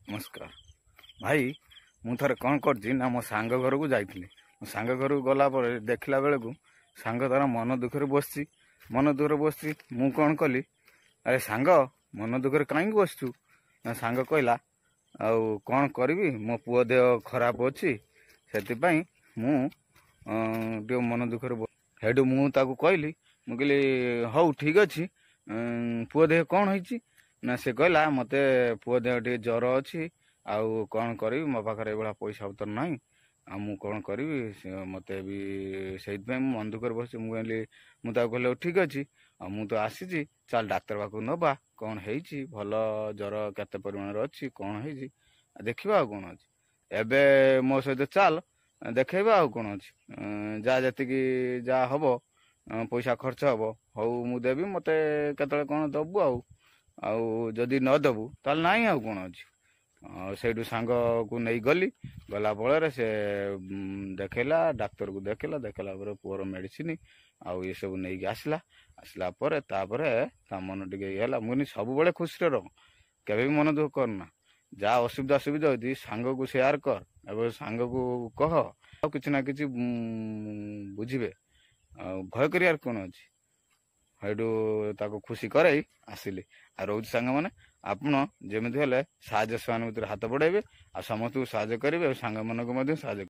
नमस्कार भाई मु थे कौन कर मो सांग घर को जाइली मो सांग घर को गला देखला बेले को सांग तार मन दुखे बस मु कौन कली अरे सांग मन दुखे कहीं बसचु ना सांग कहला आउ कौन करी मो पुओ देह खराब अच्छी से मु मन दुखे हेडू मुझे कहली मु कहली हौ ठीक अच्छे पुओ देह कौन होइची ना से कहला मते पुओ देह टे ज्वर अच्छी आउ कौन करी मो पाखे ये पैसा पतर ना आ मु कौन करी मत भी से मन दुख बस मुझे कहली ठीक अच्छे आ मु तो आसी चल डाक्तर पाक नवा कौन है भल ज्वर केते परिमाण अच्छी कौन है देखा कौन अच्छे एबे मो सहित चल देखा कौन अच्छे जहाँ जी जहाँ हम पैसा खर्च हम हौ मु देवी मत केत कौन दबु आउ जदि न देबु ताल नाई आउ कौन अच्छे से सांग को नहीं गली गला फल से देखला डाक्तर को देखला पुअर मेडिसिन आउ ये सब नहीं आसला आसला ता मन टे मुझे सब बड़े खुशी रह केवे भी मन दुख करना जहाँ असुविधा सुविधा होती सांग को शेयर कर एवं सांग को कह कि ना कि बुझे भय कर कौन अच्छे हेटू खुशी कर आसिली आ रोज सांग मैंने आपण जमी हेल्ले साहय हाथ बढ़ाइबे आ समस्त को साहय करेंगे सांग मन को साहय